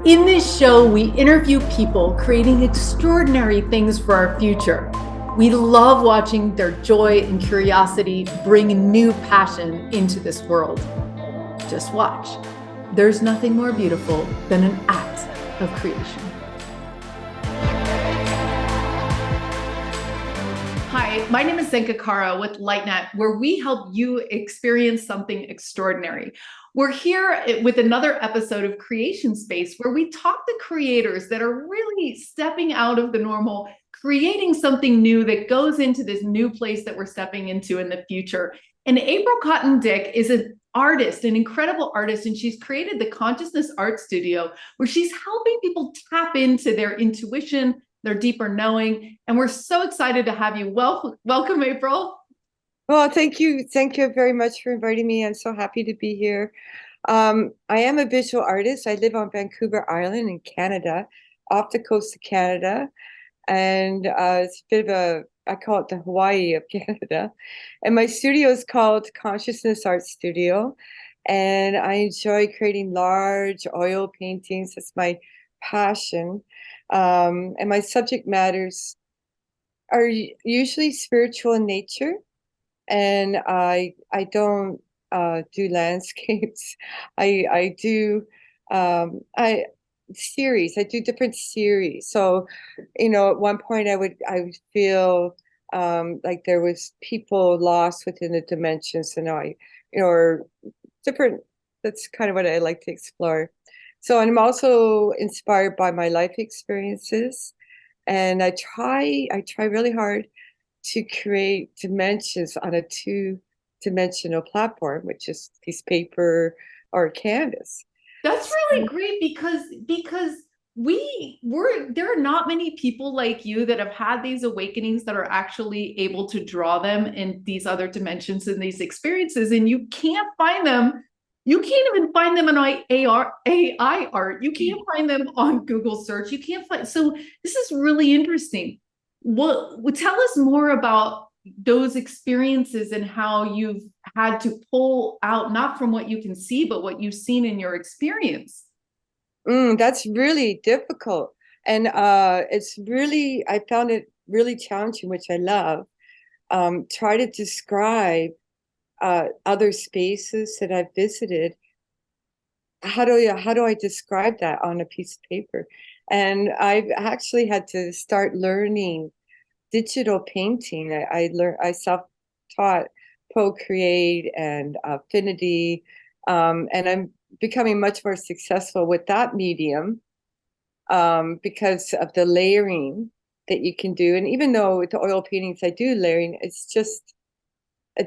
In this show, we interview people creating extraordinary things for our future. We love watching their joy and curiosity bring new passion into this world. Just watch. There's nothing more beautiful than an act of creation. Hi, my name is Zenka Kara with LightNet, where we help you experience something extraordinary. We're here with another episode of Creation Space, where we talk to creators that are really stepping out of the normal, creating something new that goes into this new place that we're stepping into in the future. And April Cotton Dyck is an artist, an incredible artist, and she's created the Consciousness Art Studio, where she's helping people tap into their intuition, their deeper knowing. And we're so excited to have you. Welcome, April. Well, thank you. Thank you very much for inviting me. I'm so happy to be here. I am a visual artist. I live on Vancouver Island in Canada, off the coast of Canada. And it's a bit of I call it the Hawaii of Canada. And my studio is called Consciousness Art Studio. And I enjoy creating large oil paintings. That's my passion. And my subject matters are usually spiritual in nature, and I don't do landscapes. I do I series. I do different series. So, at one point I would feel like there was people lost within the dimensions, and or different. That's kind of what I like to explore. So, and I'm also inspired by my life experiences, and I try really hard to create dimensions on a two-dimensional platform, which is piece of paper or a canvas. That's really So, great because there are not many people like you that have had these awakenings that are actually able to draw them in these other dimensions and these experiences, and you can't find them. You can't even find them in AI art. You can't find them on Google search. You can't find. So this is really interesting. Tell us more about those experiences and how you've had to pull out not from what you can see, but what you've seen in your experience. that's really difficult. And I found it really challenging, which I love. Try to describe other spaces that I've visited. How do I describe that on a piece of paper? And I've actually had to start learning digital painting. I self-taught Procreate and Affinity, and I'm becoming much more successful with that medium because of the layering that you can do. And even though with the oil paintings I do layering, it's just a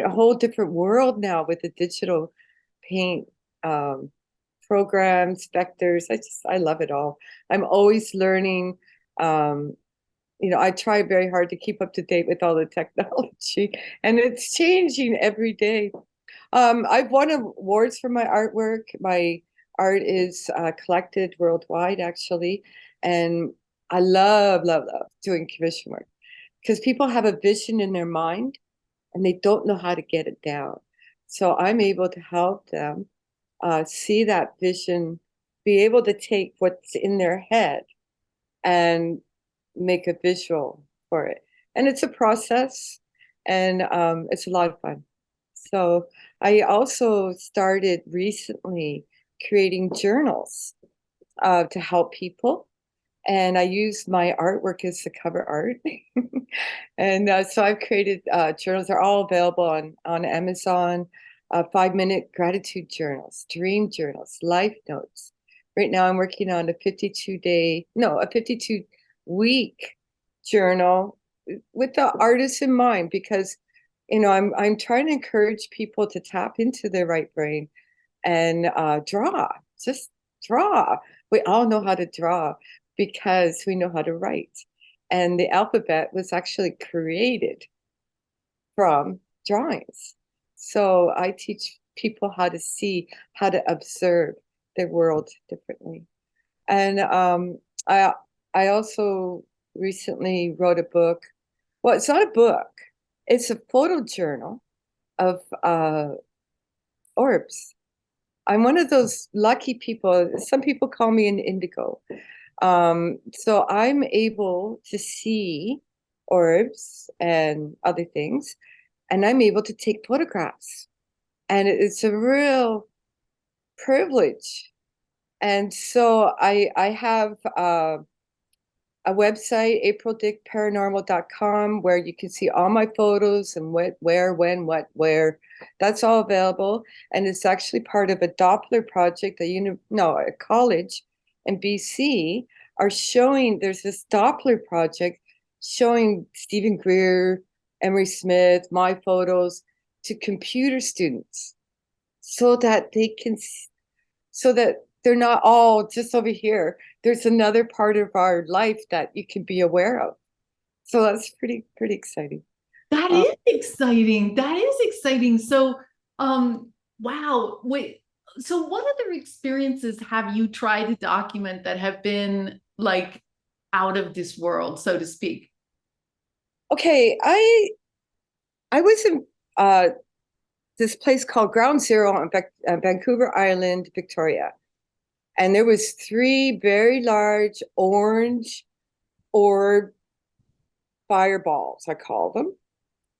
whole different world now with the digital paint programs, vectors. I love it all. I'm always learning. Um, I try very hard to keep up to date with all the technology, and it's changing every day. I've won awards for my artwork. My art is collected worldwide, actually, and I love, love, love doing commission work because people have a vision in their mind and they don't know how to get it down. So I'm able to help them see that vision, be able to take what's in their head and make a visual for it. And it's a process, and it's a lot of fun. So I also started recently creating journals to help people. And I use my artwork as the cover art. And so I've created journals. They're all available on Amazon. 5-minute gratitude journals, dream journals, life notes. Right now I'm working on a 52-week journal with the artist in mind, because I'm trying to encourage people to tap into their right brain and draw. Just draw. We all know how to draw because we know how to write. And the alphabet was actually created from drawings. So I teach people how to see, how to observe their world differently. And I also recently wrote a book. Well, it's not a book. It's a photo journal of orbs. I'm one of those lucky people. Some people call me an indigo. So I'm able to see orbs and other things, and I'm able to take photographs. And it's a real privilege. And so I have a website, aprildickparanormal.com, where you can see all my photos and what, where, when, what, where. That's all available. And it's actually part of a Doppler project, a college in BC are showing, there's this Doppler project showing Stephen Greer, Emery Smith, my photos to computer students so that they can, so that they're not all just over here. There's another part of our life that you can be aware of. So that's pretty exciting. That Um, is exciting. That is exciting. So, wow. Wait, so what other experiences have you tried to document that have been like out of this world, so to speak? okay, I was in this place called Ground Zero on Vancouver Island, Victoria, and there was three very large orange orb fireballs, I call them,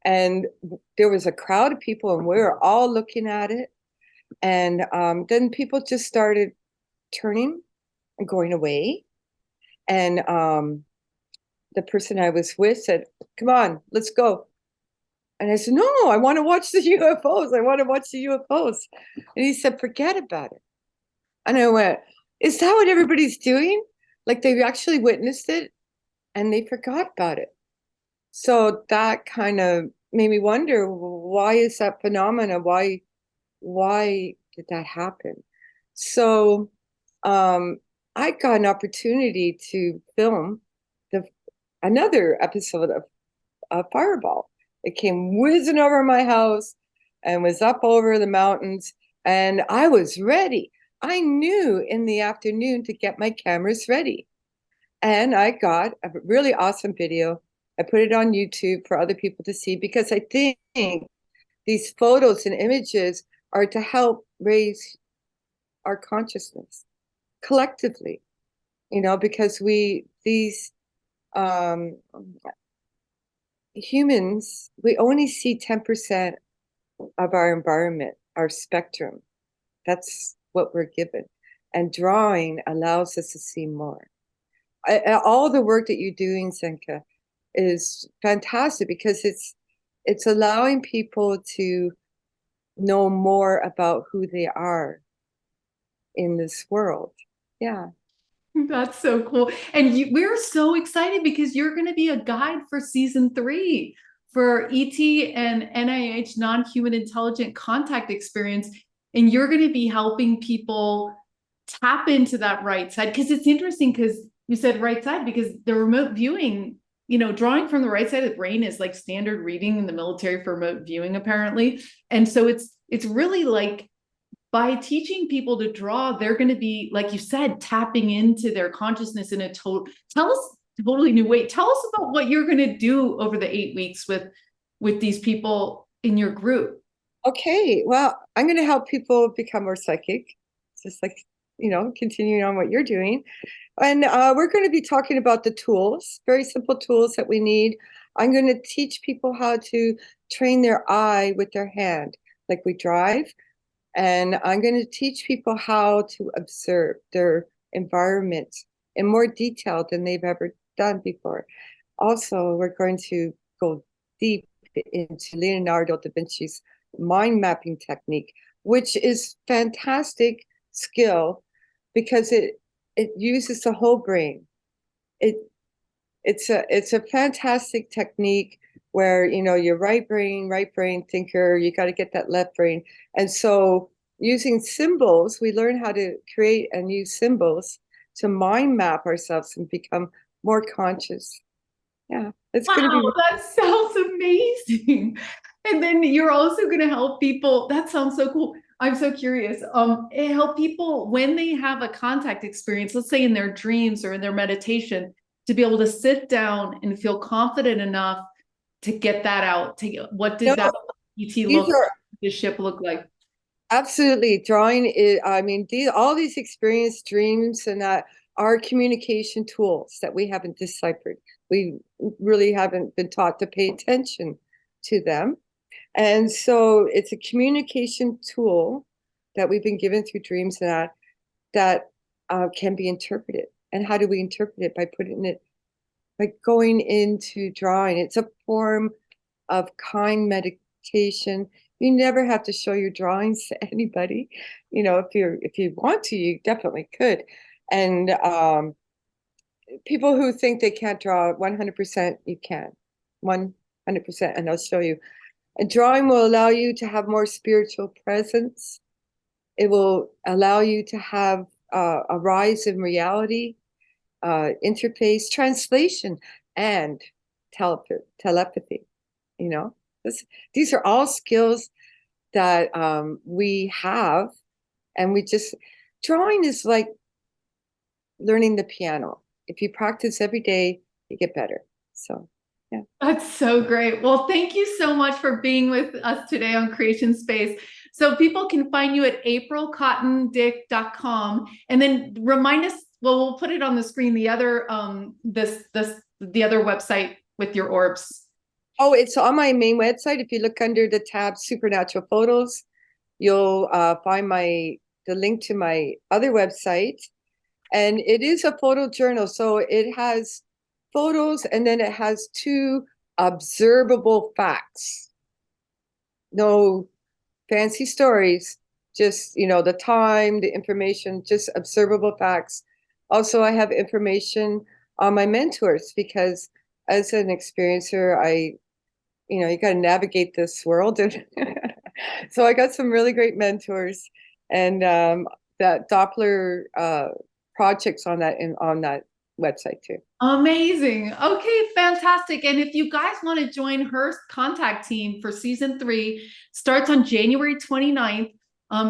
and there was a crowd of people, and we were all looking at it. And then people just started turning and going away. And the person I was with said, "Come on, let's go." And I said, "No, I want to watch the UFOs. I want to watch the UFOs." And he said, "Forget about it." And I went, "Is that what everybody's doing? Like they actually witnessed it and they forgot about it." So that kind of made me wonder, why is that phenomena? Why did that happen? So I got an opportunity to film the another episode of Fireball. It came whizzing over my house and was up over the mountains, and I was ready. I knew in the afternoon to get my cameras ready. And I got a really awesome video. I put it on YouTube for other people to see because I think these photos and images are to help raise our consciousness collectively, because these um, humans, we only see 10% of our environment, our spectrum. That's what we're given. And drawing allows us to see more. All the work that you're doing, Senka, is fantastic because it's allowing people to know more about who they are in this world. Yeah. That's so cool. And we're so excited because you're going to be a guide for season 3 for ET and NIH non-human intelligent contact experience. And you're going to be helping people tap into that right side. Because it's interesting because you said right side because the remote viewing, drawing from the right side of the brain is like standard reading in the military for remote viewing, apparently. And so it's really like by teaching people to draw, they're going to be, like you said, tapping into their consciousness in a totally new way. Tell us about what you're going to do over the 8 weeks with these people in your group. Okay. Well, I'm going to help people become more psychic, just like, continuing on what you're doing. And we're going to be talking about the tools, very simple tools that we need. I'm going to teach people how to train their eye with their hand, like we drive. And I'm going to teach people how to observe their environment in more detail than they've ever done before. Also, we're going to go deep into Leonardo da Vinci's mind mapping technique, which is fantastic skill because it uses the whole brain. It it's a fantastic technique where your right brain thinker, you got to get that left brain. And so using symbols, we learn how to create and use symbols to mind map ourselves and become more conscious. Yeah, it's going to Wow, be. that sounds amazing. And then you're also going to help people. That sounds so cool. I'm so curious. Help people when they have a contact experience, let's say in their dreams or in their meditation, to be able to sit down and feel confident enough to get that out. What did No, that ET these look, are the ship look like? Absolutely. Drawing is, I mean, all these experience dreams and that are communication tools that we haven't deciphered. We really haven't been taught to pay attention to them. And so it's a communication tool that we've been given through dreams that can be interpreted. And how do we interpret it? By putting it, by going into drawing. It's a form of kind meditation. You never have to show your drawings to anybody. You know, if you want to, you definitely could. And people who think they can't draw 100%, you can. 100%, and I'll show you. And drawing will allow you to have more spiritual presence. It will allow you to have a rise in reality, interface, translation, and telepathy. You know, these are all skills that we have, and drawing is like learning the piano. If you practice every day, you get better. So, yeah. That's so great. Well, thank you so much for being with us today on Creation Space. So people can find you at aprilcottondyke.com, and then remind us, well, we'll put it on the screen, the other the other website with your orbs. Oh, it's on my main website. If you look under the tab Supernatural Photos, you'll find the link to my other website. And it is a photo journal. So it has photos, and then it has 2 observable facts. No fancy stories, just, the time, the information, just observable facts. Also, I have information on my mentors, because as an experiencer, you got to navigate this world. So I got some really great mentors, and that Doppler projects on that website too. Amazing. Okay, fantastic. And if you guys want to join her contact team for season 3, starts on January 29th.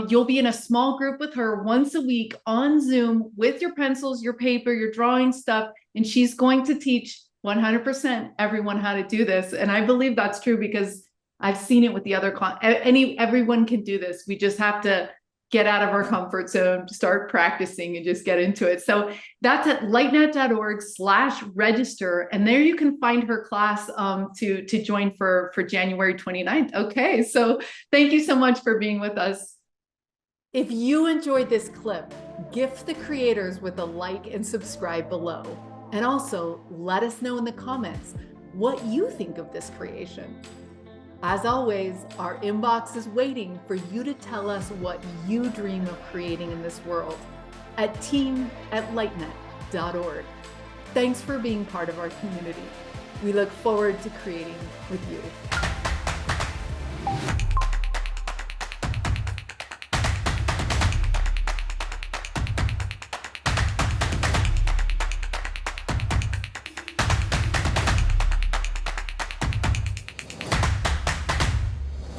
You'll be in a small group with her once a week on Zoom with your pencils, your paper, your drawing stuff, and she's going to teach 100% everyone how to do this. And I believe that's true because I've seen it with the other everyone can do this. We just have to get out of our comfort zone, start practicing, and just get into it. So that's at lightnet.org/register. And there you can find her class to join for January 29th. Okay, so thank you so much for being with us. If you enjoyed this clip, gift the creators with a like and subscribe below. And also let us know in the comments what you think of this creation. As always, our inbox is waiting for you to tell us what you dream of creating in this world at team@lightnet.org. Thanks for being part of our community. We look forward to creating with you.